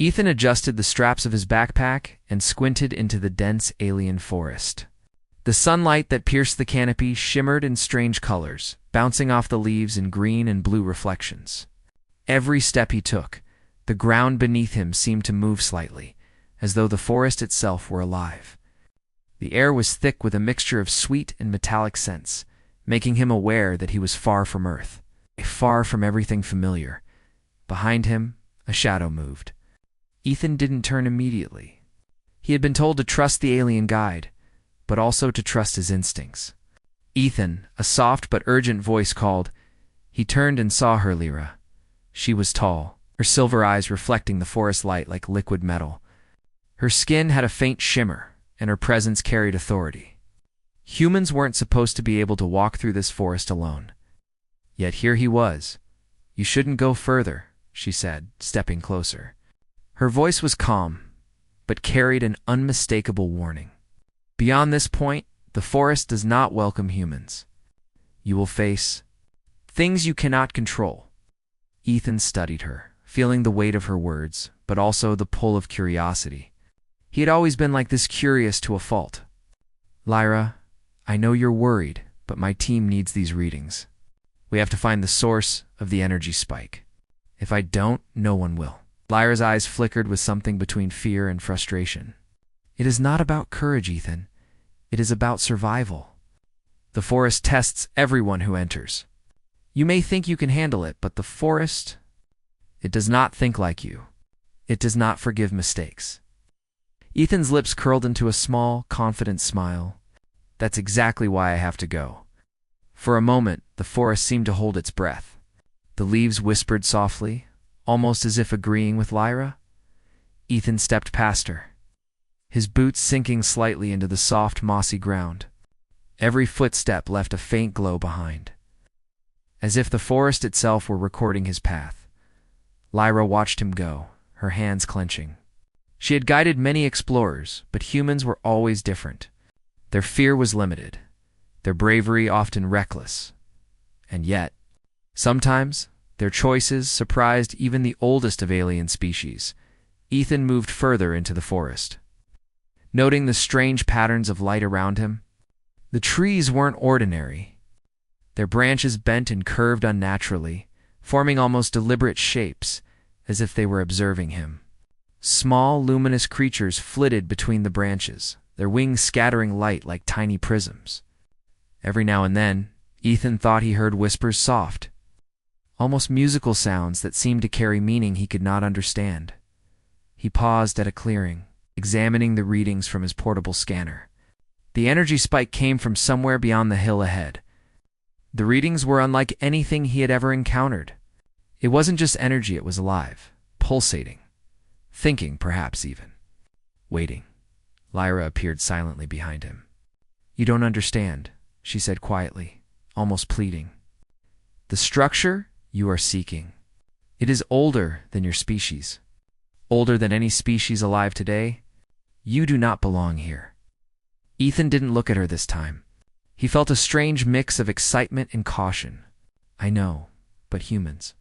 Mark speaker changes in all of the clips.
Speaker 1: Ethan adjusted the straps of his backpack and squinted into the dense alien forest. The sunlight that pierced the canopy shimmered in strange colors, bouncing off the leaves in green and blue reflections. Every step he took, the ground beneath him seemed to move slightly, as though the forest itself were alive. The air was thick with a mixture of sweet and metallic scents, making him aware that he was far from Earth, far from everything familiar. Behind him, a shadow moved. Ethan didn't turn immediately. He had been told to trust the alien guide, but also to trust his instincts. Ethan, a soft but urgent voice called. He turned and saw her, Lyra. She was tall, her silver eyes reflecting the forest light like liquid metal. Her skin had a faint shimmer, and her presence carried authority. Humans weren't supposed to be able to walk through this forest alone. Yet here he was. You shouldn't go further, she said, stepping closer. Her voice was calm, but carried an unmistakable warning. Beyond this point, the forest does not welcome humans. You will face things you cannot control. Ethan studied her, feeling the weight of her words, but also the pull of curiosity. He had always been like this, curious to a fault. Lyra, I know you're worried, but my team needs these readings. We have to find the source of the energy spike. If I don't, no one will. Lyra's eyes flickered with something between fear and frustration. It is not about courage, Ethan. It is about survival. The forest tests everyone who enters. You may think you can handle it, but the forest, it does not think like you. It does not forgive mistakes. Ethan's lips curled into a small, confident smile. That's exactly why I have to go. For a moment, the forest seemed to hold its breath. The leaves whispered softly, almost as if agreeing with Lyra. Ethan stepped past her, his boots sinking slightly into the soft, mossy ground. Every footstep left a faint glow behind, as if the forest itself were recording his path. Lyra watched him go, her hands clenching. She had guided many explorers, but humans were always different. Their fear was limited, their bravery often reckless. And yet, sometimes, their choices surprised even the oldest of alien species. Ethan moved further into the forest, noting the strange patterns of light around him. The trees weren't ordinary. Their branches bent and curved unnaturally, forming almost deliberate shapes, as if they were observing him. Small, luminous creatures flitted between the branches, their wings scattering light like tiny prisms. Every now and then, Ethan thought he heard whispers, soft, almost musical sounds that seemed to carry meaning he could not understand. He paused at a clearing, examining the readings from his portable scanner. The energy spike came from somewhere beyond the hill ahead. The readings were unlike anything he had ever encountered. It wasn't just energy, it was alive, pulsating, thinking perhaps even. Waiting. Lyra appeared silently behind him. You don't understand, she said quietly, almost pleading. The structure you are seeking, it is older than your species, older than any species alive today. You do not belong here. Ethan didn't look at her this time. He felt a strange mix of excitement and caution. I know, but humans.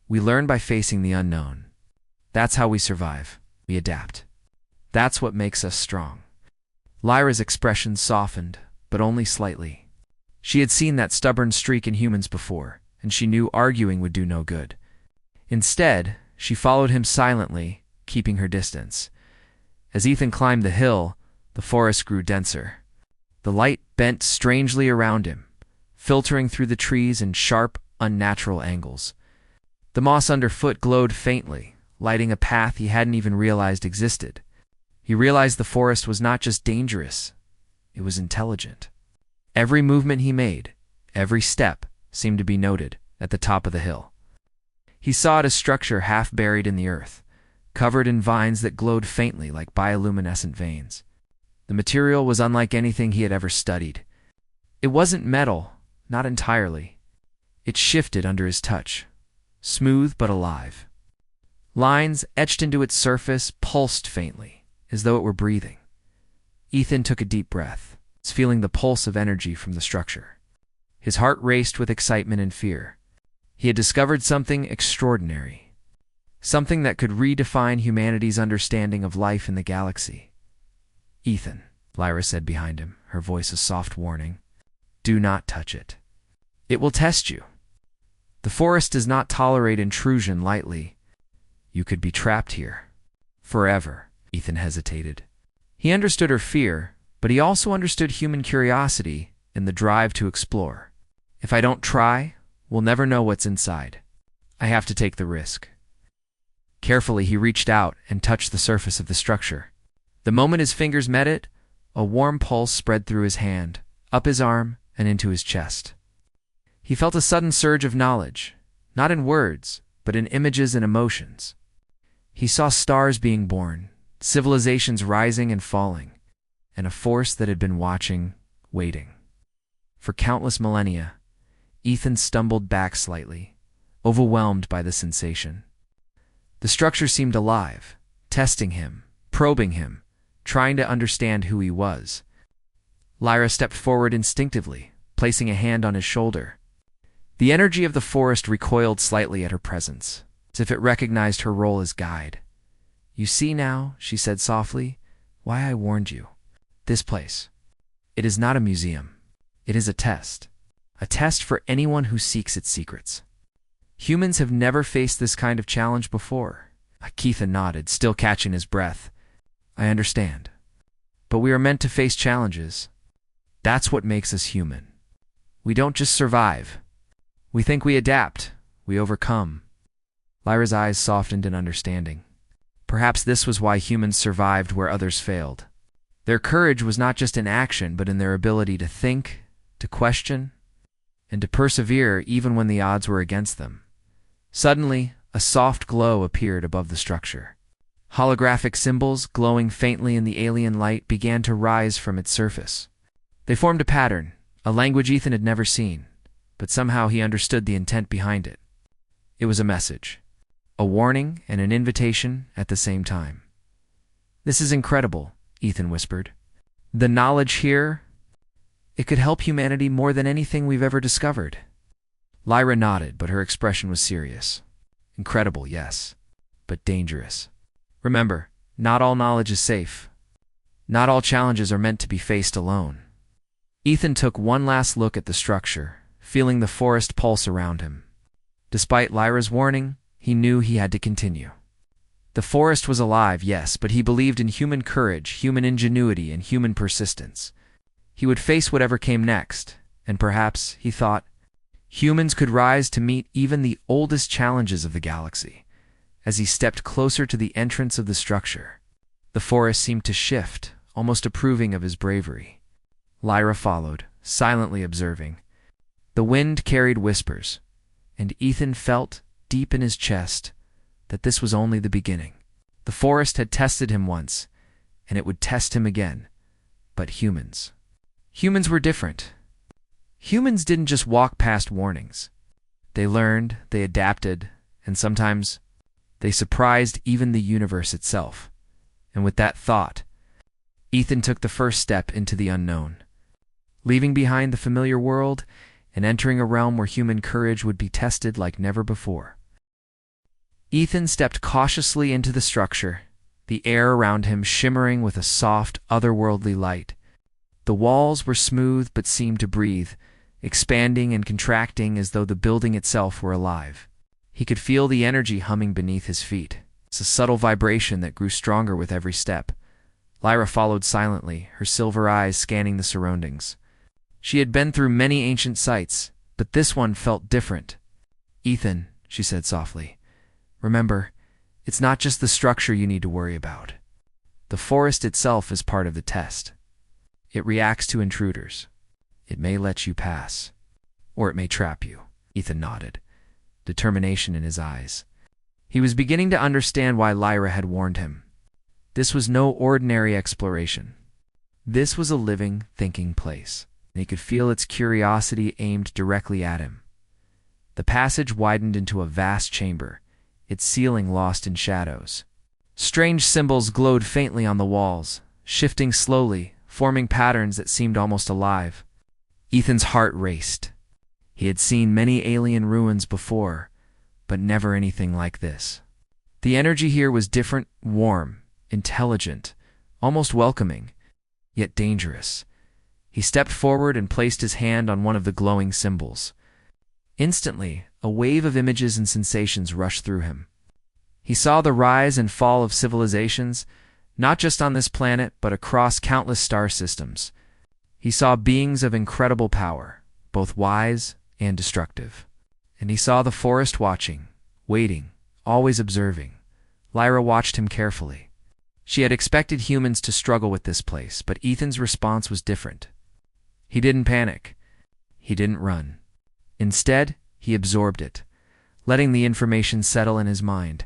Speaker 1: We learn by facing the unknown. That's how we survive. We adapt. That's what makes us strong. Lyra's expression softened, but only slightly. She had seen that stubborn streak in humans before, and she knew arguing would do no good. Instead, she followed him silently, keeping her distance. As Ethan climbed the hill, the forest grew denser. The light bent strangely around him, filtering through the trees in sharp, unnatural angles. The moss underfoot glowed faintly, lighting a path he hadn't even realized existed. He realized the forest was not just dangerous, it was intelligent. Every movement he made, every step, seemed to be noted at the top of the hill. He saw it, a structure half buried in the earth, covered in vines that glowed faintly like bioluminescent veins. The material was unlike anything he had ever studied. It wasn't metal, not entirely. It shifted under his touch, smooth but alive. Lines etched into its surface pulsed faintly, as though it were breathing. Ethan took a deep breath, feeling the pulse of energy from the structure. His heart raced with excitement and fear. He had discovered something extraordinary. something that could redefine humanity's understanding of life in the galaxy. "Ethan," Lyra said behind him, her voice a soft warning, "do not touch it. It will test you. The forest does not tolerate intrusion lightly. You could be trapped here. Forever." Ethan hesitated. He understood her fear, but he also understood human curiosity and the drive to explore. "If I don't try, we'll never know what's inside. I have to take the risk." Carefully, he reached out and touched the surface of the structure. The moment his fingers met it, a warm pulse spread through his hand, up his arm, and into his chest. He felt a sudden surge of knowledge, not in words, but in images and emotions. He saw stars being born, civilizations rising and falling, and a force that had been watching, waiting. For countless millennia, Ethan stumbled back slightly, overwhelmed by the sensation. The structure seemed alive, testing him, probing him, trying to understand who he was. Lyra stepped forward instinctively, placing a hand on his shoulder. The energy of the forest recoiled slightly at her presence, as if it recognized her role as guide. "You see now," she said softly, "why I warned you. This place. It is not a museum. It is a test. A test for anyone who seeks its secrets. Humans have never faced this kind of challenge before." Keitha nodded, still catching his breath. "I understand. But we are meant to face challenges. That's what makes us human. We don't just survive. We think, we adapt, we overcome." Lyra's eyes softened in understanding. Perhaps this was why humans survived where others failed. Their courage was not just in action, but in their ability to think, to question, and to persevere even when the odds were against them. Suddenly, a soft glow appeared above the structure. Holographic symbols, glowing faintly in the alien light, began to rise from its surface. They formed a pattern, a language Ethan had never seen, but somehow he understood the intent behind it. It was a message, a warning and an invitation at the same time. "This is incredible," Ethan whispered. "The knowledge here, it could help humanity more than anything we've ever discovered." Lyra nodded, but her expression was serious. "Incredible, yes, but dangerous. Remember, not all knowledge is safe. Not all challenges are meant to be faced alone." Ethan took one last look at the structure, feeling the forest pulse around him. Despite Lyra's warning, he knew he had to continue. The forest was alive, yes, but he believed in human courage, human ingenuity, and human persistence. He would face whatever came next, and perhaps, he thought, humans could rise to meet even the oldest challenges of the galaxy. As he stepped closer to the entrance of the structure, the forest seemed to shift, almost approving of his bravery. Lyra followed, silently observing. The wind carried whispers, and Ethan felt, deep in his chest, that this was only the beginning. The forest had tested him once, and it would test him again. But humans. Humans were different. Humans didn't just walk past warnings. They learned, they adapted, and sometimes they surprised even the universe itself. And with that thought, Ethan took the first step into the unknown, leaving behind the familiar world and entering a realm where human courage would be tested like never before. Ethan stepped cautiously into the structure, the air around him shimmering with a soft, otherworldly light. The walls were smooth but seemed to breathe, expanding and contracting as though the building itself were alive. He could feel the energy humming beneath his feet. It's a subtle vibration that grew stronger with every step. Lyra followed silently, her silver eyes scanning the surroundings. She had been through many ancient sites, but this one felt different. "Ethan," she said softly, "remember, it's not just the structure you need to worry about. The forest itself is part of the test. It reacts to intruders. It may let you pass, or it may trap you." Ethan nodded, determination in his eyes. He was beginning to understand why Lyra had warned him. This was no ordinary exploration. This was a living, thinking place, and he could feel its curiosity aimed directly at him. The passage widened into a vast chamber, its ceiling lost in shadows. Strange symbols glowed faintly on the walls, shifting slowly, forming patterns that seemed almost alive. Ethan's heart raced. He had seen many alien ruins before, but never anything like this. The energy here was different, warm, intelligent, almost welcoming, yet dangerous. He stepped forward and placed his hand on one of the glowing symbols. Instantly, a wave of images and sensations rushed through him. He saw the rise and fall of civilizations, not just on this planet, but across countless star systems. He saw beings of incredible power, both wise and destructive. And he saw the forest watching, waiting, always observing. Lyra watched him carefully. She had expected humans to struggle with this place, but Ethan's response was different. He didn't panic. He didn't run. Instead, he absorbed it, letting the information settle in his mind,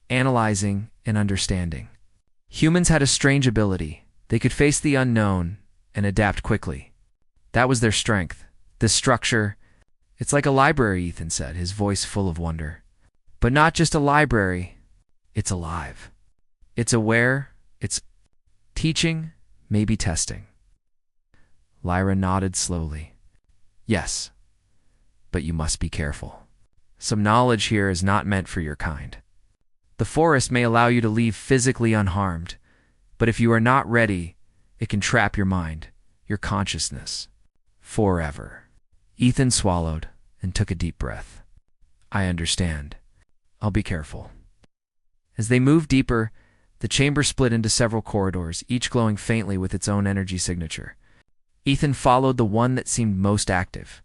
Speaker 1: analyzing and understanding. Humans had a strange ability. They could face the unknown and adapt quickly. That was their strength. This structure, it's like a library, Ethan said, his voice full of wonder. But not just a library, it's alive. It's aware, it's teaching, maybe testing. Lyra nodded slowly. Yes, but you must be careful. Some knowledge here is not meant for your kind. The forest may allow you to leave physically unharmed, but if you are not ready, it can trap your mind, your consciousness, forever. Ethan swallowed and took a deep breath. I understand. I'll be careful. As they moved deeper, the chamber split into several corridors, each glowing faintly with its own energy signature. Ethan followed the one that seemed most active.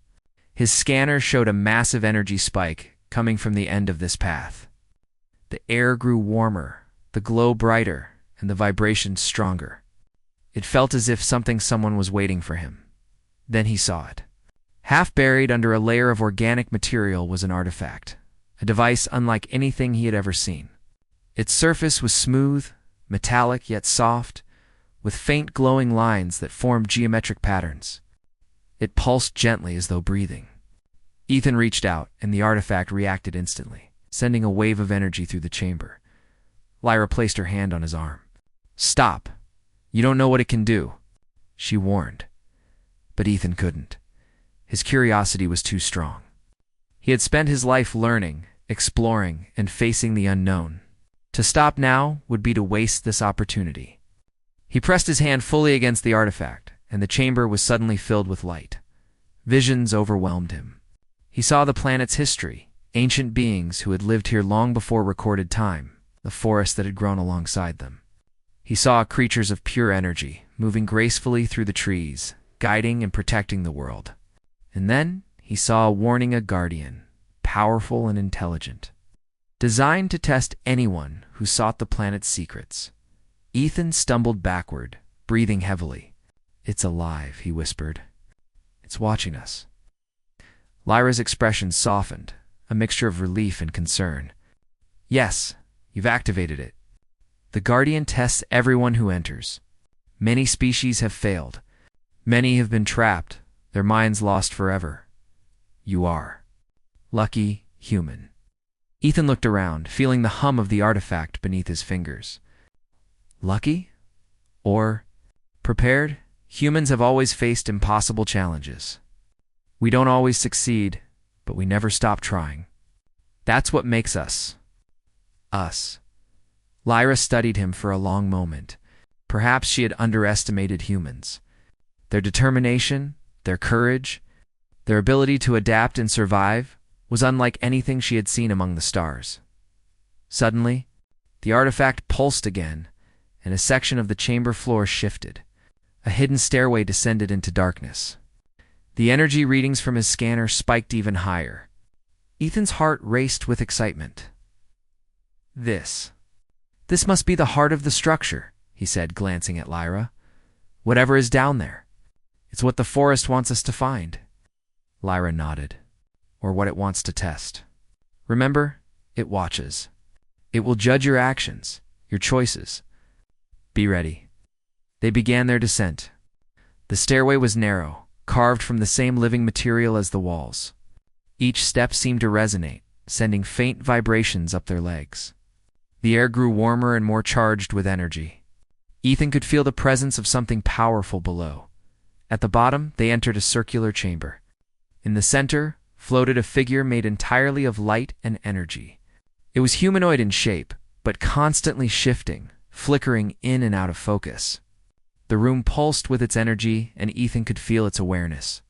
Speaker 1: His scanner showed a massive energy spike coming from the end of this path. The air grew warmer, the glow brighter, and the vibrations stronger. It felt as if someone was waiting for him. Then he saw it. Half buried under a layer of organic material was an artifact, a device unlike anything he had ever seen. Its surface was smooth, metallic yet soft, with faint glowing lines that formed geometric patterns. It pulsed gently as though breathing. Ethan reached out, and the artifact reacted instantly, sending a wave of energy through the chamber. Lyra placed her hand on his arm. Stop! You don't know what it can do, she warned. But Ethan couldn't. His curiosity was too strong. He had spent his life learning, exploring, and facing the unknown. To stop now would be to waste this opportunity. He pressed his hand fully against the artifact, and the chamber was suddenly filled with light. Visions overwhelmed him. He saw the planet's history, ancient beings who had lived here long before recorded time, the forest that had grown alongside them. He saw creatures of pure energy, moving gracefully through the trees, guiding and protecting the world. And then he saw a guardian, powerful and intelligent, designed to test anyone who sought the planet's secrets. Ethan stumbled backward, breathing heavily. It's alive, he whispered. It's watching us. Lyra's expression softened, a mixture of relief and concern. Yes, you've activated it. The Guardian tests everyone who enters. Many species have failed. Many have been trapped, their minds lost forever. You are. Lucky human. Ethan looked around, feeling the hum of the artifact beneath his fingers. Lucky? Or prepared? Humans have always faced impossible challenges. We don't always succeed, but we never stop trying. That's what makes us. Us. Lyra studied him for a long moment. Perhaps she had underestimated humans. Their determination, their courage, their ability to adapt and survive was unlike anything she had seen among the stars. Suddenly, the artifact pulsed again, and a section of the chamber floor shifted. A hidden stairway descended into darkness. The energy readings from his scanner spiked even higher. Ethan's heart raced with excitement. This must be the heart of the structure, he said, glancing at Lyra. Whatever is down there. It's what the forest wants us to find. Lyra nodded. Or what it wants to test. Remember, it watches. It will judge your actions, your choices. Be ready. They began their descent. The stairway was narrow, carved from the same living material as the walls. Each step seemed to resonate, sending faint vibrations up their legs. The air grew warmer and more charged with energy. Ethan could feel the presence of something powerful below. At the bottom, they entered a circular chamber. In the center floated a figure made entirely of light and energy. It was humanoid in shape, but constantly shifting, flickering in and out of focus. The room pulsed with its energy, and Ethan could feel its awareness.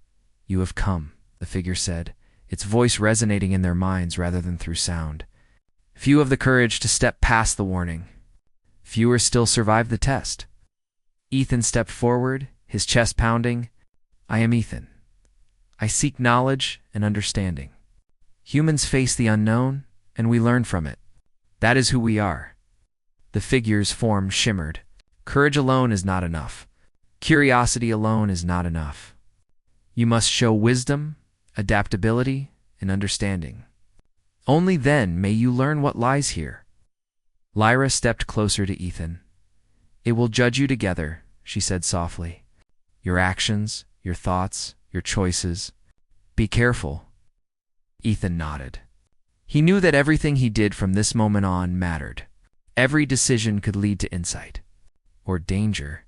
Speaker 1: "You have come," the figure said, its voice resonating in their minds rather than through sound. Few have the courage to step past the warning. Fewer still survive the test. Ethan stepped forward, his chest pounding. "I am Ethan. I seek knowledge and understanding. Humans face the unknown, and we learn from it. That is who we are." The figure's form shimmered. "Courage alone is not enough. Curiosity alone is not enough. You must show wisdom, adaptability, and understanding. Only then may you learn what lies here." Lyra stepped closer to Ethan. "It will judge you together," she said softly. "Your actions, your thoughts, your choices. Be careful." Ethan nodded. He knew that everything he did from this moment on mattered. Every decision could lead to insight. Or danger.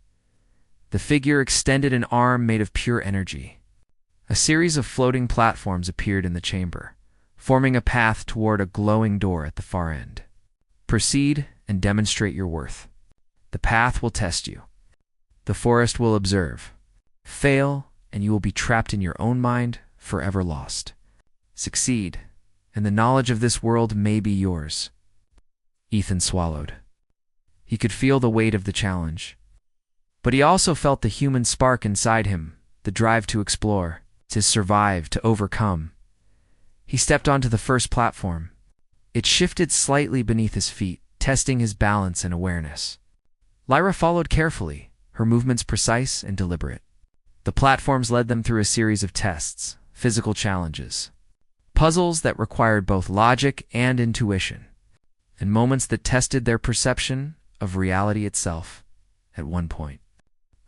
Speaker 1: The figure extended an arm made of pure energy. A series of floating platforms appeared in the chamber, forming a path toward a glowing door at the far end. "Proceed and demonstrate your worth. The path will test you. The forest will observe. Fail, and you will be trapped in your own mind, forever lost. Succeed, and the knowledge of this world may be yours." Ethan swallowed. He could feel the weight of the challenge. But he also felt the human spark inside him, the drive to explore, to survive, to overcome. He stepped onto the first platform. It shifted slightly beneath his feet, testing his balance and awareness. Lyra followed carefully, her movements precise and deliberate. The platforms led them through a series of tests, physical challenges, puzzles that required both logic and intuition, and moments that tested their perception of reality itself. At one point,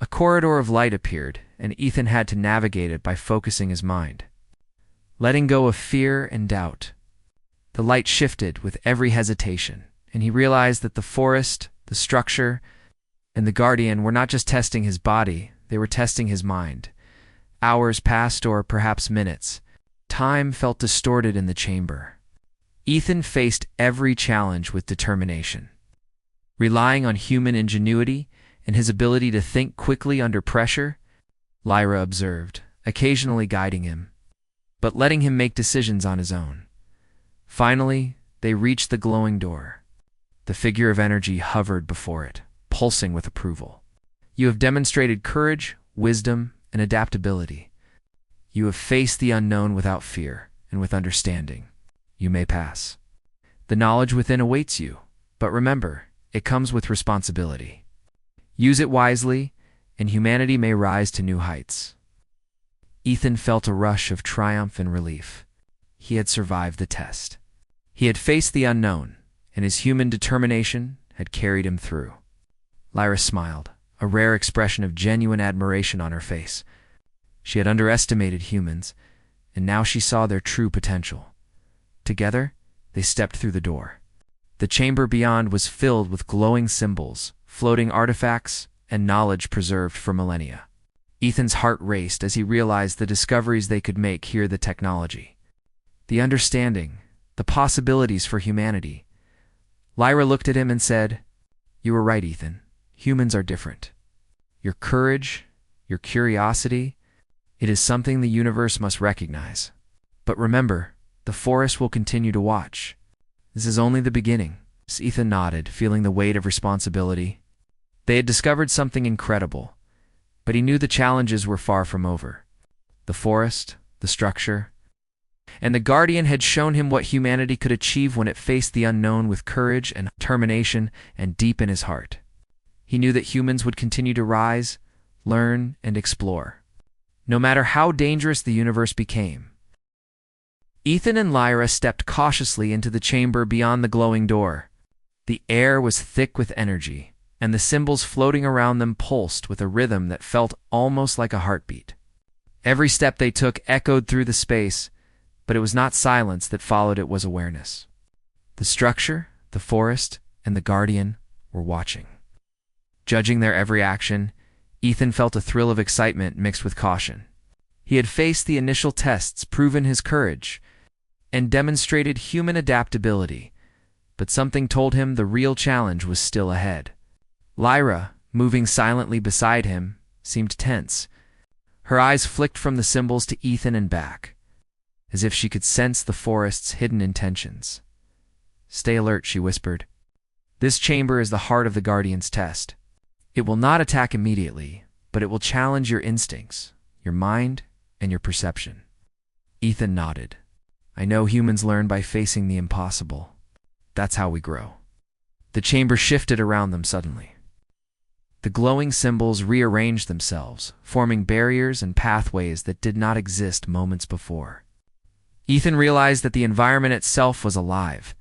Speaker 1: a corridor of light appeared, and Ethan had to navigate it by focusing his mind, letting go of fear and doubt. The light shifted with every hesitation, and he realized that the forest, the structure, and the Guardian were not just testing his body, they were testing his mind. Hours passed, or perhaps minutes. Time felt distorted in the chamber. Ethan faced every challenge with determination. Relying on human ingenuity and his ability to think quickly under pressure, Lyra observed, occasionally guiding him, but letting him make decisions on his own. Finally, they reached the glowing door. The figure of energy hovered before it, pulsing with approval. "You have demonstrated courage, wisdom, and adaptability. You have faced the unknown without fear and with understanding. You may pass. The knowledge within awaits you, but remember, it comes with responsibility. Use it wisely, and humanity may rise to new heights." Ethan felt a rush of triumph and relief. He had survived the test. He had faced the unknown, and his human determination had carried him through. Lyra smiled, a rare expression of genuine admiration on her face. She had underestimated humans, and now she saw their true potential. Together, they stepped through the door. The chamber beyond was filled with glowing symbols, floating artifacts, and knowledge preserved for millennia. Ethan's heart raced as he realized the discoveries they could make here, the technology, the understanding, the possibilities for humanity. Lyra looked at him and said, "You were right, Ethan. Humans are different. Your courage, your curiosity, it is something the universe must recognize. But remember, the forest will continue to watch. This is only the beginning." Ethan nodded, feeling the weight of responsibility. They had discovered something incredible, but he knew the challenges were far from over. The forest, the structure, and the Guardian had shown him what humanity could achieve when it faced the unknown with courage and determination and deep in his heart. He knew that humans would continue to rise, learn, and explore, no matter how dangerous the universe became. Ethan and Lyra stepped cautiously into the chamber beyond the glowing door. The air was thick with energy, and the symbols floating around them pulsed with a rhythm that felt almost like a heartbeat. Every step they took echoed through the space, but it was not silence that followed, it was awareness. The structure, the forest, and the Guardian were watching. Judging their every action, Ethan felt a thrill of excitement mixed with caution. He had faced the initial tests, proven his courage, and demonstrated human adaptability, but something told him the real challenge was still ahead. Lyra, moving silently beside him, seemed tense. Her eyes flicked from the symbols to Ethan and back, as if she could sense the forest's hidden intentions. "Stay alert," she whispered. "This chamber is the heart of the Guardian's test. It will not attack immediately, but it will challenge your instincts, your mind, and your perception." Ethan nodded. "I know humans learn by facing the impossible. That's how we grow." The chamber shifted around them suddenly. The glowing symbols rearranged themselves, forming barriers and pathways that did not exist moments before. Ethan realized that the environment itself was alive,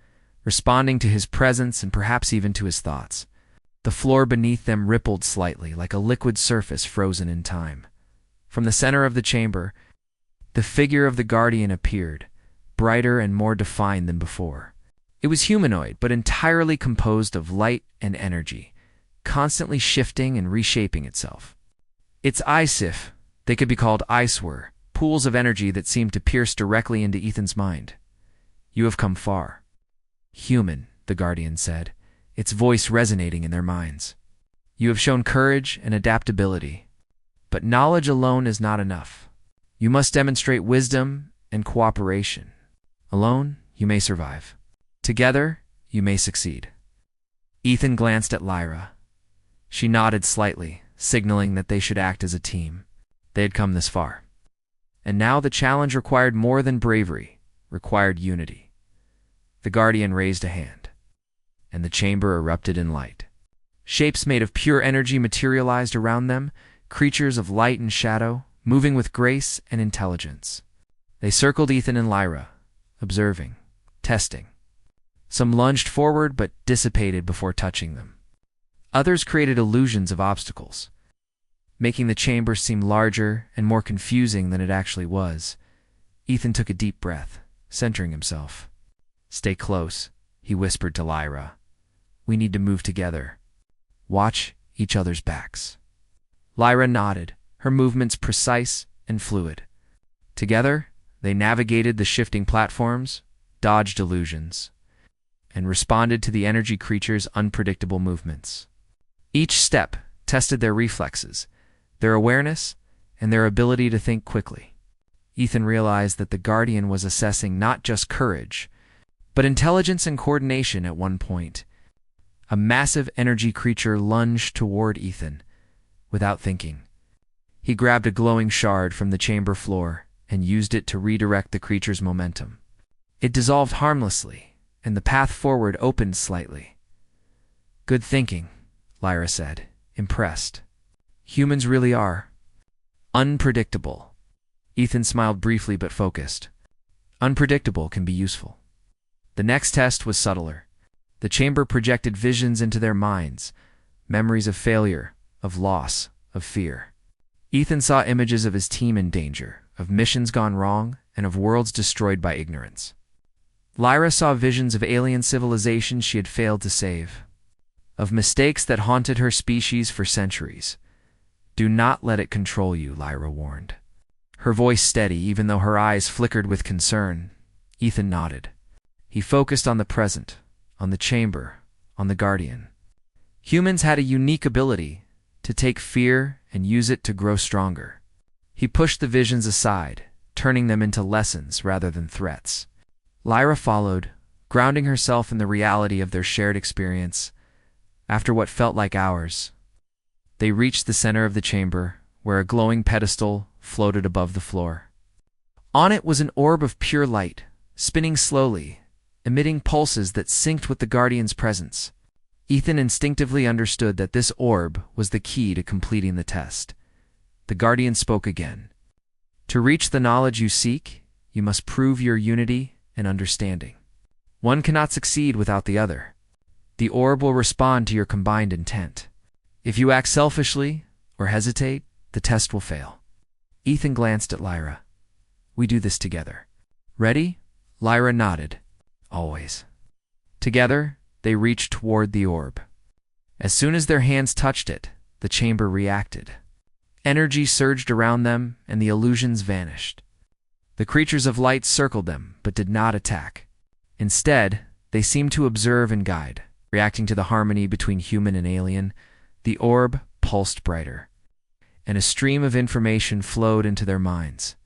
Speaker 1: responding to his presence and perhaps even to his thoughts. The floor beneath them rippled slightly, like a liquid surface frozen in time. From the center of the chamber, the figure of the Guardian appeared, brighter and more defined than before. It was humanoid, but entirely composed of light and energy, constantly shifting and reshaping itself. Its SCIFI, they could be called ICE-were, pools of energy that seemed to pierce directly into Ethan's mind. "You have come far." "Human," the Guardian said, its voice resonating in their minds. "You have shown courage and adaptability. But knowledge alone is not enough. You must demonstrate wisdom and cooperation. Alone, you may survive. Together, you may succeed." Ethan glanced at Lyra. She nodded slightly, signaling that they should act as a team. They had come this far. And now the challenge required more than bravery, required unity. The Guardian raised a hand, and the chamber erupted in light. Shapes made of pure energy materialized around them, creatures of light and shadow, moving with grace and intelligence. They circled Ethan and Lyra, observing, testing. Some lunged forward but dissipated before touching them. Others created illusions of obstacles, making the chamber seem larger and more confusing than it actually was. Ethan took a deep breath, centering himself. "Stay close," he whispered to Lyra. "We need to move together. Watch each other's backs." Lyra nodded, her movements precise and fluid. Together, they navigated the shifting platforms, dodged illusions, and responded to the energy creature's unpredictable movements. Each step tested their reflexes, their awareness, and their ability to think quickly. Ethan realized that the Guardian was assessing not just courage, but intelligence and coordination at one point. A massive energy creature lunged toward Ethan. Without thinking, he grabbed a glowing shard from the chamber floor and used it to redirect the creature's momentum. It dissolved harmlessly, and the path forward opened slightly. "Good thinking," Lyra said, impressed. "Humans really are unpredictable." Ethan smiled briefly but focused. Unpredictable can be useful. The next test was subtler. The chamber projected visions into their minds, memories of failure, of loss, of fear. Ethan saw images of his team in danger, of missions gone wrong, and of worlds destroyed by ignorance. Lyra saw visions of alien civilizations she had failed to save, of mistakes that haunted her species for centuries. "Do not let it control you," Lyra warned. Her voice steady, even though her eyes flickered with concern. Ethan nodded. He focused on the present, on the chamber, on the Guardian. Humans had a unique ability to take fear and use it to grow stronger. He pushed the visions aside, turning them into lessons rather than threats. Lyra followed, grounding herself in the reality of their shared experience. After what felt like hours, they reached the center of the chamber, where a glowing pedestal floated above the floor. On it was an orb of pure light, spinning slowly, emitting pulses that synced with the Guardian's presence. Ethan instinctively understood that this orb was the key to completing the test. The Guardian spoke again. "To reach the knowledge you seek, you must prove your unity and understanding. One cannot succeed without the other. The orb will respond to your combined intent. If you act selfishly or hesitate, the test will fail." Ethan glanced at Lyra. "We do this together. Ready?" Lyra nodded. "Always." Together, they reached toward the orb. As soon as their hands touched it, the chamber reacted. Energy surged around them, and the illusions vanished. The creatures of light circled them, but did not attack. Instead, They seemed to observe and guide, reacting to the harmony between human and alien. The orb pulsed brighter, and a stream of information flowed into their minds.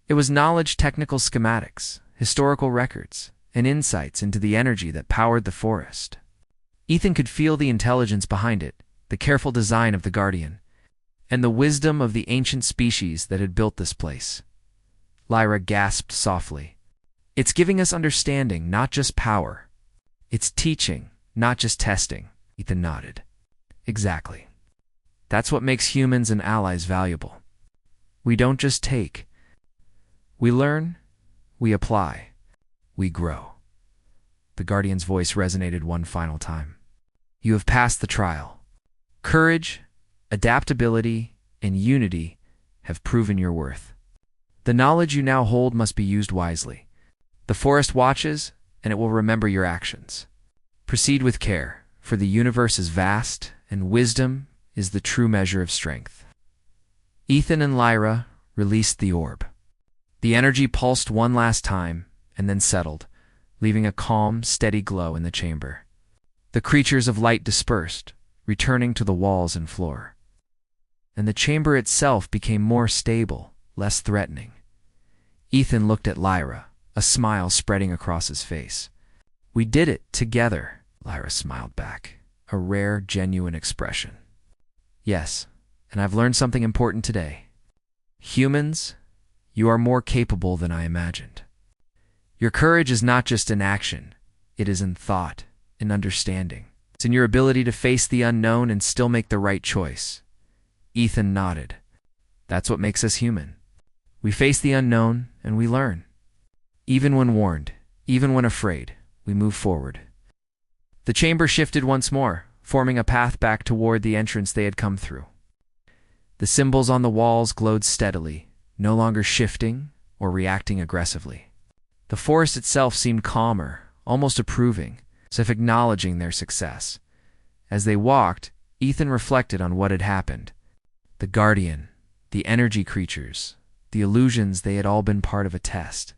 Speaker 1: It was knowledge, technical schematics, historical records, and insights into the energy that powered the forest. Ethan could feel the intelligence behind it, the careful design of the Guardian, and the wisdom of the ancient species that had built this place. Lyra gasped softly. "It's giving us understanding, not just power. It's teaching, not just testing." Ethan nodded. "Exactly. That's what makes humans and allies valuable. We don't just take. We learn, we apply, we grow." The Guardian's voice resonated one final time. "You have passed the trial. Courage, adaptability, and unity have proven your worth. The knowledge you now hold must be used wisely. The forest watches, and it will remember your actions. Proceed with care, for the universe is vast, and wisdom is the true measure of strength." Ethan and Lyra released the orb. The energy pulsed one last time, and then settled, leaving a calm, steady glow in the chamber. The creatures of light dispersed, returning to the walls and floor. And the chamber itself became more stable, less threatening. Ethan looked at Lyra, a smile spreading across his face. "We did it together," Lyra smiled back, a rare, genuine expression. "Yes, and I've learned something important today. Humans, you are more capable than I imagined. Your courage is not just in action, it is in thought, in understanding. It's in your ability to face the unknown and still make the right choice." Ethan nodded. "That's what makes us human. We face the unknown and we learn. Even when warned, even when afraid, we move forward." The chamber shifted once more, forming a path back toward the entrance they had come through. The symbols on the walls glowed steadily, no longer shifting or reacting aggressively. The forest itself seemed calmer, almost approving, as if acknowledging their success. As they walked, Ethan reflected on what had happened. The Guardian, the energy creatures, the illusions, they had all been part of a test.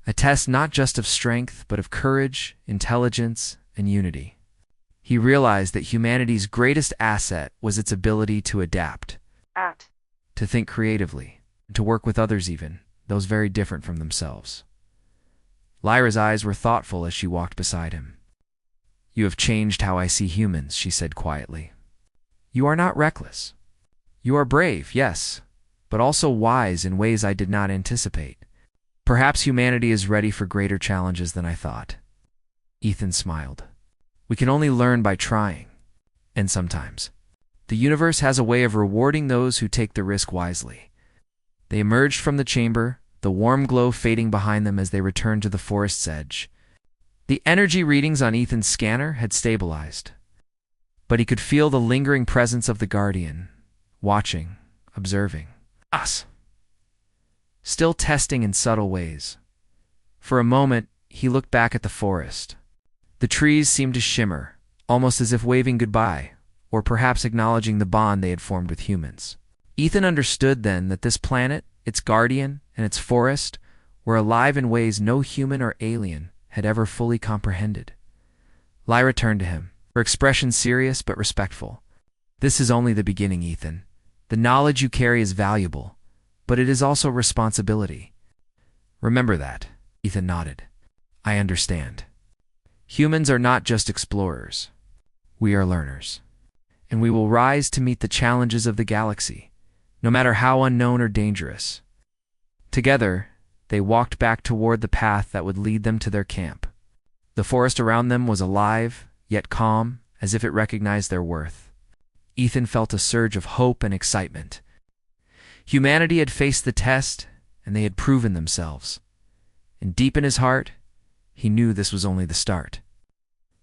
Speaker 1: A test not just of strength, but of courage, intelligence, and unity. He realized that humanity's greatest asset was its ability to adapt, to think creatively, and to work with others even, those very different from themselves. Lyra's eyes were thoughtful as she walked beside him. "You have changed how I see humans," she said quietly. "You are not reckless. You are brave, yes, but also wise in ways I did not anticipate. Perhaps humanity is ready for greater challenges than I thought." Ethan smiled. "We can only learn by trying. And sometimes, the universe has a way of rewarding those who take the risk wisely." They emerged from the chamber, the warm glow fading behind them as they returned to the forest's edge. The energy readings on Ethan's scanner had stabilized, but he could feel the lingering presence of the Guardian, watching, observing. Us. Still testing in subtle ways. For a moment, he looked back at the forest. The trees seemed to shimmer, almost as if waving goodbye, or perhaps acknowledging the bond they had formed with humans. Ethan understood then that this planet, its Guardian, and its forest were alive in ways no human or alien had ever fully comprehended. Lyra turned to him, her expression serious but respectful. "This is only the beginning, Ethan. The knowledge you carry is valuable, but it is also responsibility. Remember that." Ethan nodded. "I understand. Humans are not just explorers. We are learners. And we will rise to meet the challenges of the galaxy, no matter how unknown or dangerous." Together, they walked back toward the path that would lead them to their camp. The forest around them was alive, yet calm, as if it recognized their worth. Ethan felt a surge of hope and excitement. Humanity had faced the test, and they had proven themselves. And deep in his heart, he knew this was only the start.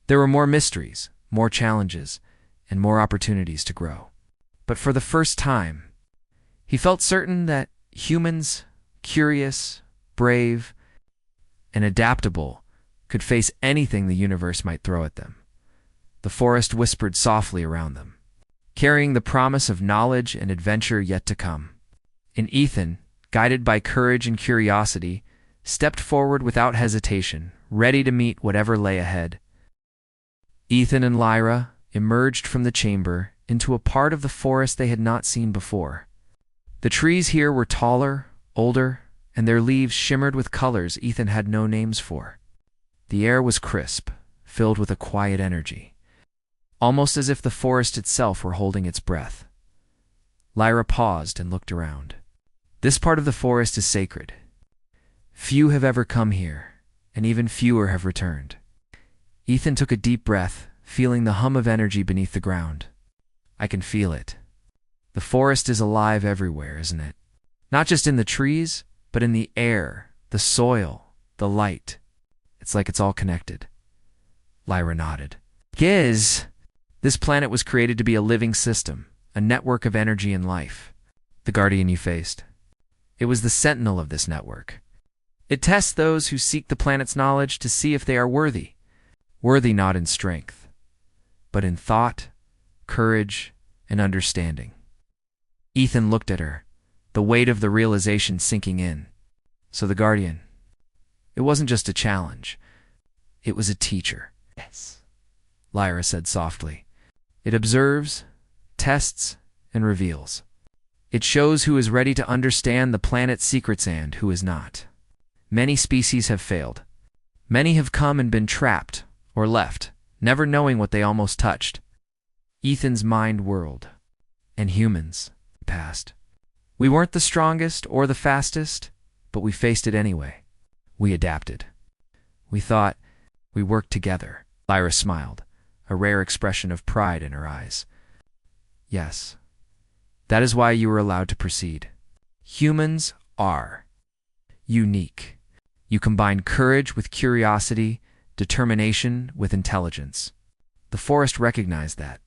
Speaker 1: There were more mysteries, more challenges, and more opportunities to grow. But for the first time, he felt certain that humans, curious, brave, and adaptable, could face anything the universe might throw at them. The forest whispered softly around them, carrying the promise of knowledge and adventure yet to come. And Ethan, guided by courage and curiosity, stepped forward without hesitation, ready to meet whatever lay ahead. Ethan and Lyra emerged from the chamber into a part of the forest they had not seen before. The trees here were taller, older, and their leaves shimmered with colors Ethan had no names for. The air was crisp, filled with a quiet energy, almost as if the forest itself were holding its breath. Lyra paused and looked around. This part of the forest is sacred. Few have ever come here, and even fewer have returned. Ethan took a deep breath, feeling the hum of energy beneath the ground. I can feel it. The forest is alive everywhere, isn't it? Not just in the trees, but in the air, the soil, the light. It's like it's all connected. Lyra nodded. Yes. This planet was created to be a living system, a network of energy and life. The guardian you faced. It was the sentinel of this network. It tests those who seek the planet's knowledge to see if they are worthy. Worthy not in strength, but in thought, courage, and understanding. Ethan looked at her, the weight of the realization sinking in. So the guardian, it wasn't just a challenge. It was a teacher. Yes, Lyra said softly. It observes, tests, and reveals. It shows who is ready to understand the planet's secrets and who is not. Many species have failed. Many have come and been trapped or left, never knowing what they almost touched. Ethan's mind whirled. And humans passed. We weren't the strongest or the fastest, but we faced it anyway. We adapted. We thought, we worked together. Lyra smiled, a rare expression of pride in her eyes. Yes, that is why you were allowed to proceed. Humans are unique. You combine courage with curiosity, determination with intelligence. The forest recognized that.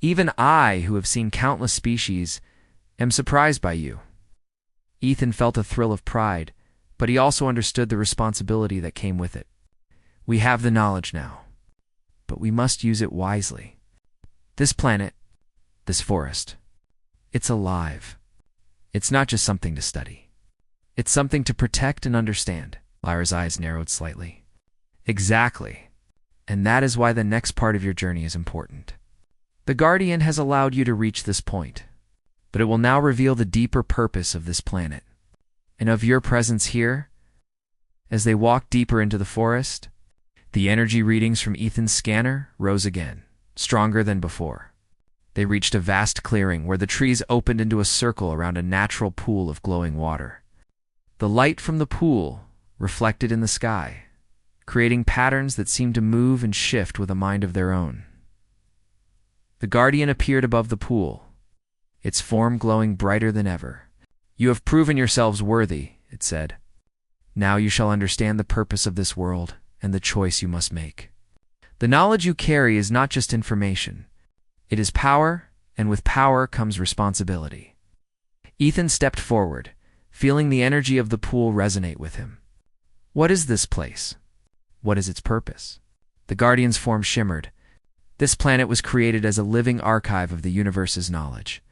Speaker 1: Even I, who have seen countless species, am surprised by you. Ethan felt a thrill of pride, but he also understood the responsibility that came with it. We have the knowledge now, but we must use it wisely. This planet, this forest, it's alive. It's not just something to study. It's something to protect and understand. Lyra's eyes narrowed slightly. Exactly. And that is why the next part of your journey is important. The Guardian has allowed you to reach this point, but it will now reveal the deeper purpose of this planet and of your presence here. As they walked deeper into the forest, the energy readings from Ethan's scanner rose again, stronger than before. They reached a vast clearing where the trees opened into a circle around a natural pool of glowing water. The light from the pool reflected in the sky, creating patterns that seemed to move and shift with a mind of their own. The Guardian appeared above the pool, its form glowing brighter than ever. You have proven yourselves worthy, it said. Now you shall understand the purpose of this world and the choice you must make. The knowledge you carry is not just information. It is power, and with power comes responsibility. Ethan stepped forward, feeling the energy of the pool resonate with him. What is this place? What is its purpose? The Guardian's form shimmered. This planet was created as a living archive of the universe's knowledge.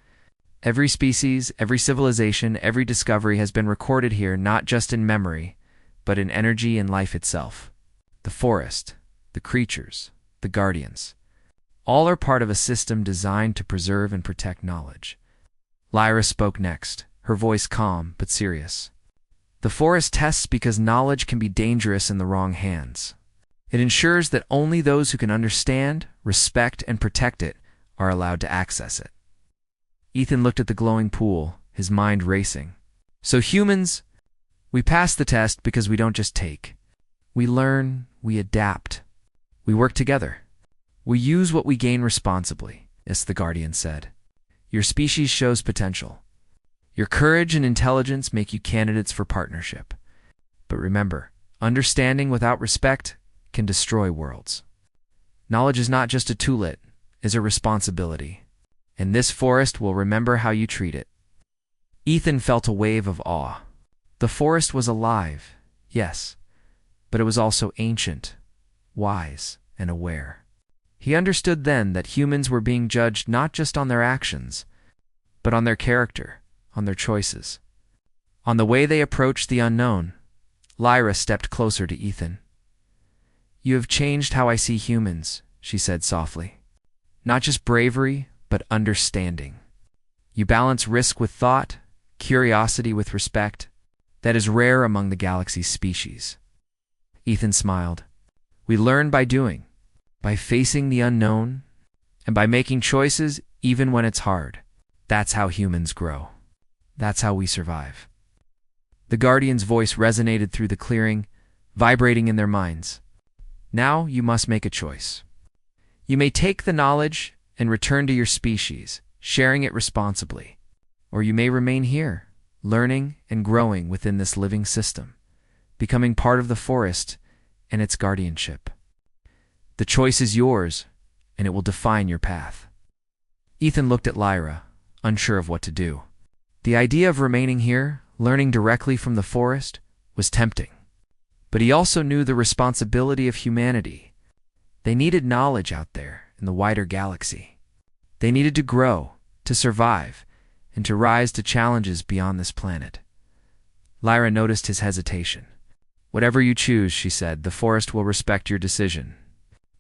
Speaker 1: Every species, every civilization, every discovery has been recorded here not just in memory, but in energy and life itself. The forest, the creatures, the Guardians, all are part of a system designed to preserve and protect knowledge. Lyra spoke next, her voice calm but serious. The forest tests because knowledge can be dangerous in the wrong hands. It ensures that only those who can understand, respect, and protect it are allowed to access it. Ethan looked at the glowing pool, his mind racing. So humans, we pass the test because we don't just take. We learn, we adapt. We work together. We use what we gain responsibly, as the Guardian said. Your species shows potential. Your courage and intelligence make you candidates for partnership. But remember, understanding without respect can destroy worlds. Knowledge is not just a tool, it is a responsibility. And this forest will remember how you treat it. Ethan felt a wave of awe. The forest was alive, yes, but it was also ancient, wise, and aware. He understood then that humans were being judged not just on their actions, but on their character, on their choices, on the way they approached the unknown. Lyra stepped closer to Ethan. "You have changed how I see humans," she said softly. "Not just bravery, but understanding. You balance risk with thought, curiosity with respect. That is rare among the galaxy's species." Ethan smiled. "We learn by doing, by facing the unknown, and by making choices even when it's hard. That's how humans grow. That's how we survive." The Guardian's voice resonated through the clearing, vibrating in their minds. "Now you must make a choice. You may take the knowledge and return to your species, sharing it responsibly. Or you may remain here, learning and growing within this living system, becoming part of the forest and its guardianship. The choice is yours, and it will define your path." Ethan looked at Lyra, unsure of what to do. The idea of remaining here, learning directly from the forest, was tempting. But he also knew the responsibility of humanity. They needed knowledge out there in the wider galaxy. They needed to grow, to survive, and to rise to challenges beyond this planet. Lyra noticed his hesitation. "Whatever you choose," she said, "the forest will respect your decision.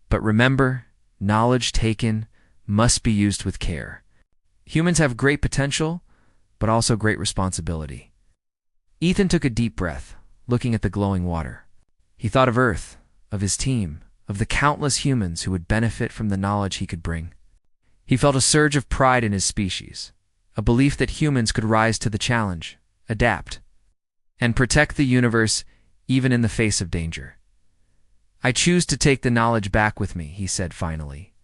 Speaker 1: But remember, knowledge taken must be used with care. Humans have great potential, but also great responsibility." Ethan took a deep breath, looking at the glowing water. He thought of Earth, of his team, of the countless humans who would benefit from the knowledge he could bring. He felt a surge of pride in his species, a belief that humans could rise to the challenge, adapt, and protect the universe even in the face of danger. "I choose to take the knowledge back with me," he said finally,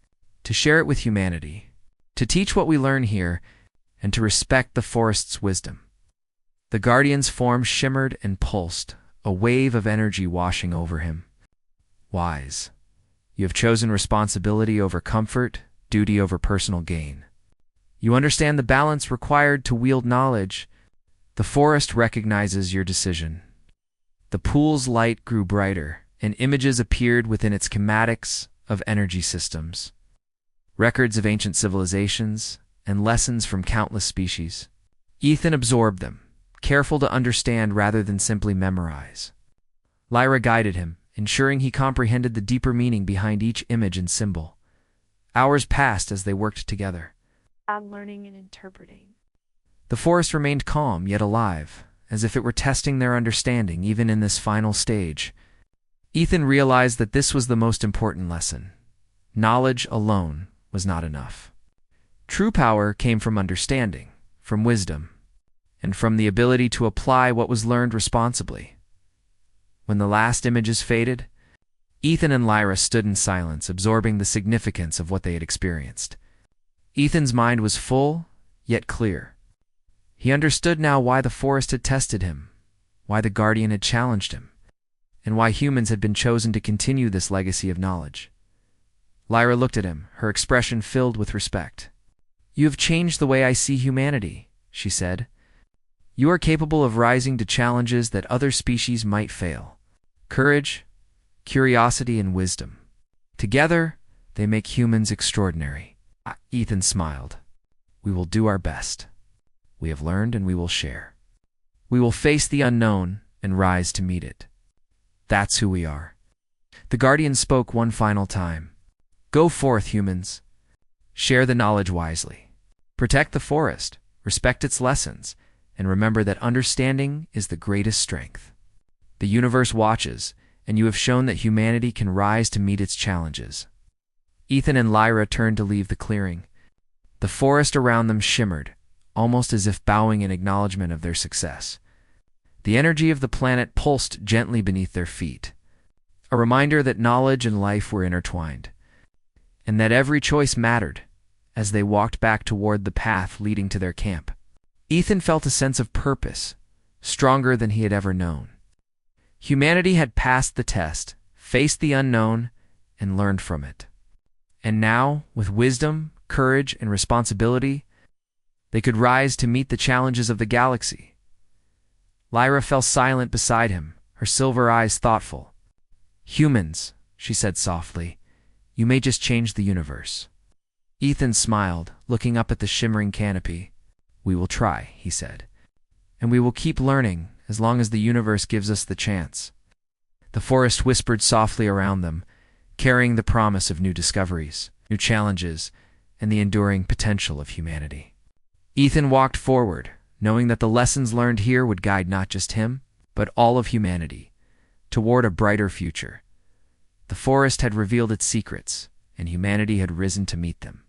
Speaker 1: "to share it with humanity, to teach what we learn here, and to respect the forest's wisdom." The Guardian's form shimmered and pulsed, a wave of energy washing over him. "Wise. You have chosen responsibility over comfort, duty over personal gain. You understand the balance required to wield knowledge. The forest recognizes your decision." The pool's light grew brighter, and images appeared within its schematics of energy systems, records of ancient civilizations, and lessons from countless species. Ethan absorbed them, careful to understand rather than simply memorize. Lyra guided him, ensuring he comprehended the deeper meaning behind each image and symbol. Hours passed as they worked together.
Speaker 2: "I'm learning and interpreting."
Speaker 1: The forest remained calm yet alive, as if it were testing their understanding even in this final stage. Ethan realized that this was the most important lesson. Knowledge alone was not enough. True power came from understanding, from wisdom, and from the ability to apply what was learned responsibly. When the last images faded, Ethan and Lyra stood in silence, absorbing the significance of what they had experienced. Ethan's mind was full, yet clear. He understood now why the forest had tested him, why the Guardian had challenged him, and why humans had been chosen to continue this legacy of knowledge. Lyra looked at him, her expression filled with respect. "You have changed the way I see humanity," she said. "You are capable of rising to challenges that other species might fail. Courage, curiosity, and wisdom. Together, they make humans extraordinary." Ethan smiled. "We will do our best. We have learned and we will share. We will face the unknown and rise to meet it. That's who we are." The Guardian spoke one final time. "Go forth, humans. Share the knowledge wisely. Protect the forest, respect its lessons, and remember that understanding is the greatest strength. The universe watches, and you have shown that humanity can rise to meet its challenges." Ethan and Lyra turned to leave the clearing. The forest around them shimmered, almost as if bowing in acknowledgement of their success. The energy of the planet pulsed gently beneath their feet, a reminder that knowledge and life were intertwined, and that every choice mattered as they walked back toward the path leading to their camp. Ethan felt a sense of purpose, stronger than he had ever known. Humanity had passed the test, faced the unknown, and learned from it. And now, with wisdom, courage, and responsibility, they could rise to meet the challenges of the galaxy. Lyra fell silent beside him, her silver eyes thoughtful. "Humans," she said softly, "you may just change the universe." Ethan smiled, looking up at the shimmering canopy. "We will try," he said. "And we will keep learning as long as the universe gives us the chance. The forest whispered softly around them, carrying the promise of new discoveries, new challenges, and the enduring potential of humanity. Ethan walked forward, knowing that the lessons learned here would guide not just him, but all of humanity, toward a brighter future. The forest had revealed its secrets, and humanity had risen to meet them.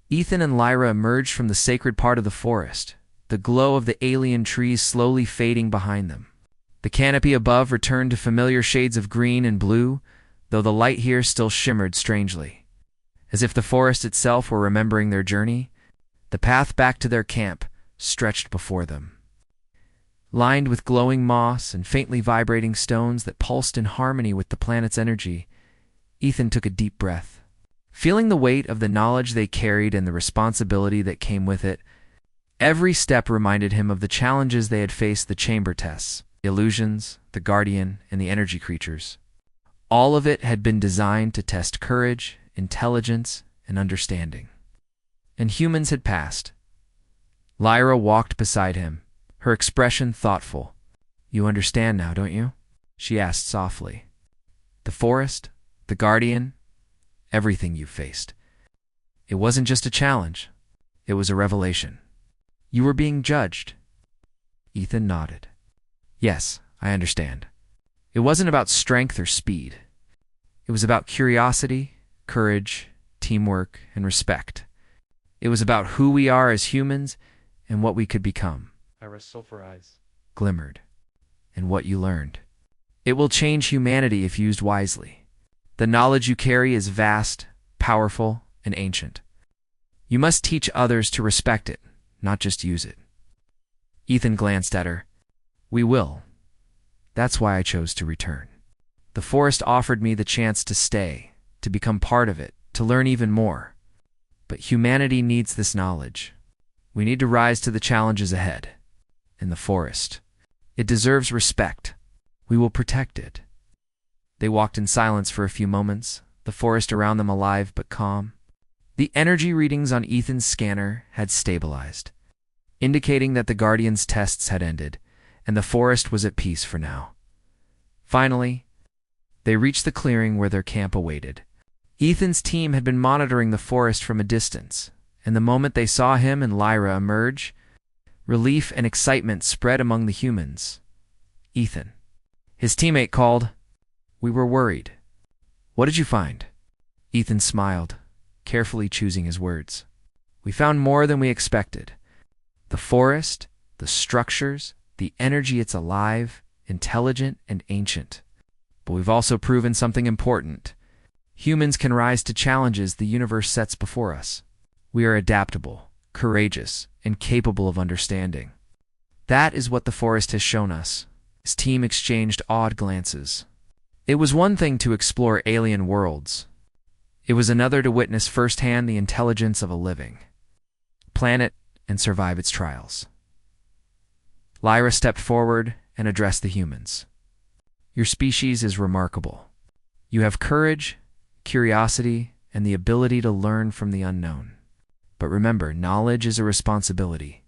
Speaker 1: Ethan and Lyra emerged from the sacred part of the forest, the glow of the alien trees slowly fading behind them. The canopy above returned to familiar shades of green and blue, though the light here still shimmered strangely. As if the forest itself were remembering their journey, the path back to their camp stretched before them. Lined with glowing moss and faintly vibrating stones that pulsed in harmony with the planet's energy, Ethan took a deep breath. Feeling the weight of the knowledge they carried and the responsibility that came with it, every step reminded him of the challenges they had faced: the chamber tests, the illusions, the guardian, and the energy creatures. All of it had been designed to test courage, intelligence, and understanding. And humans had passed. Lyra walked beside him, her expression thoughtful. "You understand now, don't you?" she asked softly. "The forest, the guardian, everything you've faced. It wasn't just a challenge. It was a revelation. You were being judged." Ethan nodded. "Yes, I understand. It wasn't about strength or speed. It was about curiosity, courage, teamwork, and respect. It was about who we are as humans and what we could become." Lyra's sulfur eyes glimmered. "And what you learned. It will change humanity if used wisely. The knowledge you carry is vast, powerful, and ancient. You must teach others to respect it, not just use it." Ethan glanced at her. "We will. That's why I chose to return. The forest offered me the chance to stay, to become part of it, to learn even more. But humanity needs this knowledge. We need to rise to the challenges ahead. And the forest, it deserves respect. We will protect it." They walked in silence for a few moments, the forest around them alive but calm. The energy readings on Ethan's scanner had stabilized, indicating that the Guardian's tests had ended, and the forest was at peace for now. Finally, they reached the clearing where their camp awaited. Ethan's team had been monitoring the forest from a distance, and the moment they saw him and Lyra emerge, relief and excitement spread among the humans. "Ethan," his teammate called. "We were worried. What did you find?" Ethan smiled, carefully choosing his words. "We found more than we expected. The forest, the structures, the energy, it's alive, intelligent, and ancient. But we've also proven something important. Humans can rise to challenges the universe sets before us. We are adaptable, courageous, and capable of understanding. That is what the forest has shown us." His team exchanged awed glances. It was one thing to explore alien worlds. It was another to witness firsthand the intelligence of a living planet and survive its trials. Lyra stepped forward and addressed the humans. "Your species is remarkable. You have courage, curiosity, and the ability to learn from the unknown. But remember, knowledge is a responsibility.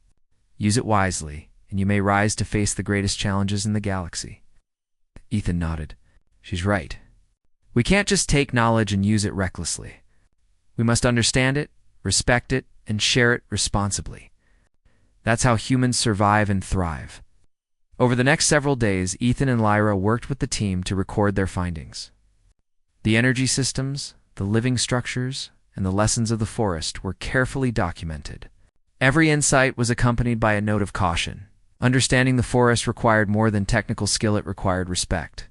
Speaker 1: Use it wisely, and you may rise to face the greatest challenges in the galaxy." Ethan nodded. "She's right. We can't just take knowledge and use it recklessly. We must understand it, respect it, and share it responsibly. That's how humans survive and thrive." Over the next several days, Ethan and Lyra worked with the team to record their findings. The energy systems, the living structures, and the lessons of the forest were carefully documented. Every insight was accompanied by a note of caution. Understanding the forest required more than technical skill, it required respect,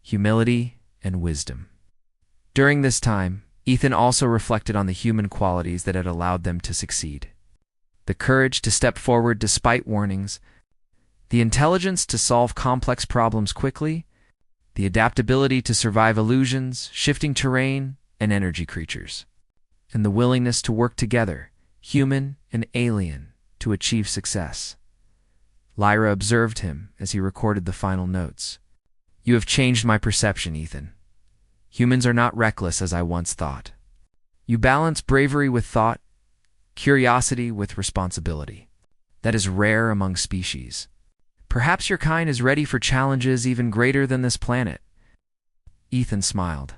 Speaker 1: humility, and wisdom. During this time, Ethan also reflected on the human qualities that had allowed them to succeed. The courage to step forward despite warnings, the intelligence to solve complex problems quickly, the adaptability to survive illusions, shifting terrain, and energy creatures, and the willingness to work together, human and alien, to achieve success. Lyra observed him as he recorded the final notes. "You have changed my perception, Ethan. Humans are not reckless as I once thought. You balance bravery with thought, curiosity with responsibility. That is rare among species. Perhaps your kind is ready for challenges even greater than this planet. Ethan smiled.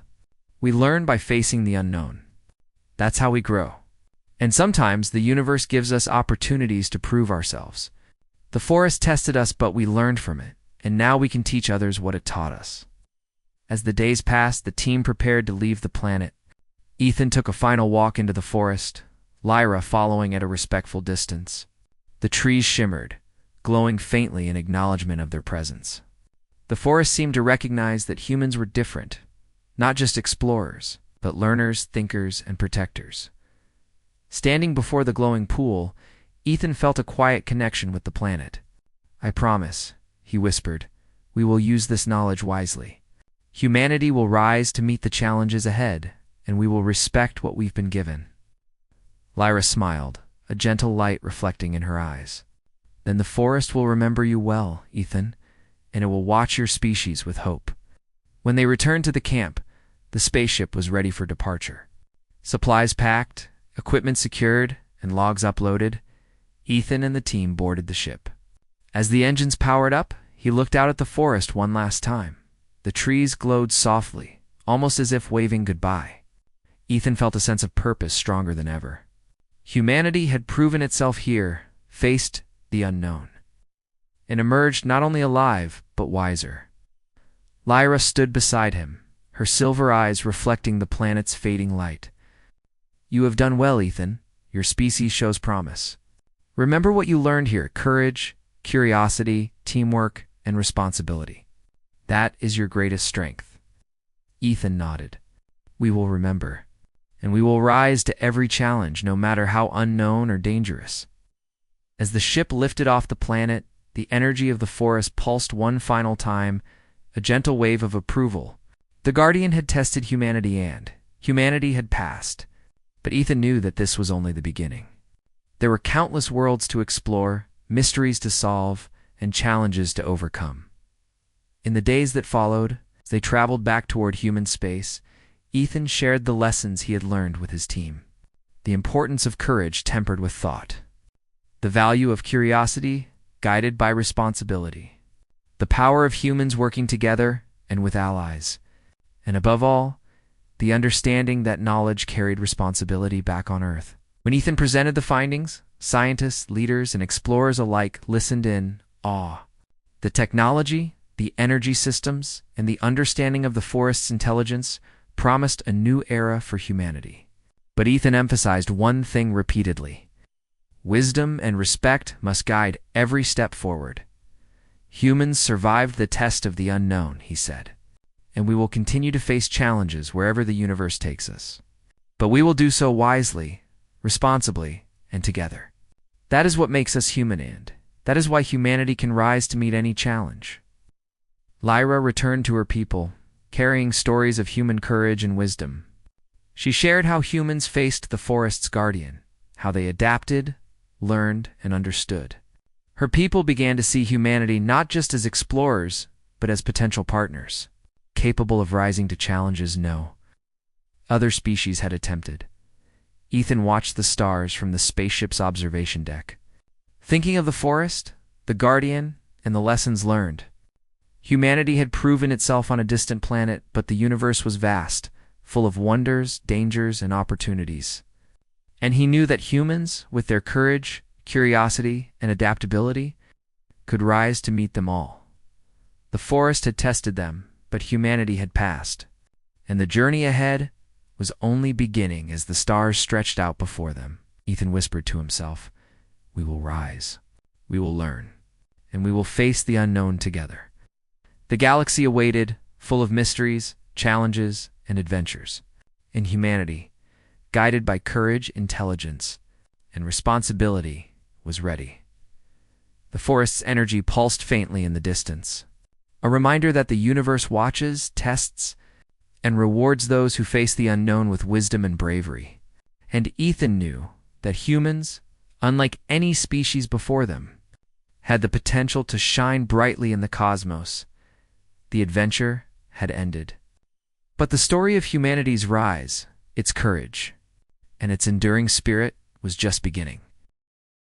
Speaker 1: We learn by facing the unknown. That's how we grow. And sometimes the universe gives us opportunities to prove ourselves. The forest tested us, but we learned from it, and now we can teach others what it taught us. As the days passed, the team prepared to leave the planet. Ethan took a final walk into the forest, Lyra following at a respectful distance. The trees shimmered, glowing faintly in acknowledgement of their presence. The forest seemed to recognize that humans were different, not just explorers, but learners, thinkers, and protectors. Standing before the glowing pool, Ethan felt a quiet connection with the planet. I promise, he whispered, we will use this knowledge wisely. Humanity will rise to meet the challenges ahead, and we will respect what we've been given. Lyra smiled, a gentle light reflecting in her eyes. Then the forest will remember you well, Ethan, and it will watch your species with hope. When they returned to the camp, the spaceship was ready for departure. Supplies packed, equipment secured, and logs uploaded, Ethan and the team boarded the ship. As the engines powered up, he looked out at the forest one last time. The trees glowed softly, almost as if waving goodbye. Ethan felt a sense of purpose stronger than ever. Humanity had proven itself here, faced the unknown, and emerged not only alive, but wiser. Lyra stood beside him, her silver eyes reflecting the planet's fading light. You have done well, Ethan. Your species shows promise. Remember what you learned here: courage, curiosity, teamwork, and responsibility. That is your greatest strength. Ethan nodded. We will remember, and we will rise to every challenge, no matter how unknown or dangerous. As the ship lifted off the planet, the energy of the forest pulsed one final time, a gentle wave of approval. The Guardian had tested humanity and humanity had passed, but Ethan knew that this was only the beginning. There were countless worlds to explore, mysteries to solve, and challenges to overcome. In the days that followed, as they traveled back toward human space, Ethan shared the lessons he had learned with his team. The importance of courage tempered with thought. The value of curiosity, guided by responsibility. The power of humans working together and with allies. And above all, the understanding that knowledge carried responsibility back on Earth. When Ethan presented the findings, scientists, leaders, and explorers alike listened in awe. The technology, the energy systems, and the understanding of the forest's intelligence promised a new era for humanity. But Ethan emphasized one thing repeatedly. Wisdom and respect must guide every step forward. Humans survived the test of the unknown, he said, and we will continue to face challenges wherever the universe takes us. But we will do so wisely, responsibly, and together. That is what makes us human, and that is why humanity can rise to meet any challenge. Lyra returned to her people, carrying stories of human courage and wisdom. She shared how humans faced the forest's guardian, how they adapted, learned, and understood. Her people began to see humanity not just as explorers, but as potential partners, capable of rising to challenges no other species had attempted. Ethan watched the stars from the spaceship's observation deck, thinking of the forest, the guardian, and the lessons learned. Humanity had proven itself on a distant planet, but the universe was vast, full of wonders, dangers, and opportunities. And he knew that humans, with their courage, curiosity, and adaptability, could rise to meet them all. The forest had tested them, but humanity had passed, and the journey ahead was only beginning as the stars stretched out before them. Ethan whispered to himself, "We will rise, we will learn, and we will face the unknown together." The galaxy awaited, full of mysteries, challenges, and adventures. And humanity, guided by courage, intelligence, and responsibility, was ready. The forest's energy pulsed faintly in the distance, a reminder that the universe watches, tests, and rewards those who face the unknown with wisdom and bravery. And Ethan knew that humans, unlike any species before them, had the potential to shine brightly in the cosmos. The adventure had ended. But the story of humanity's rise, its courage, and its enduring spirit was just beginning.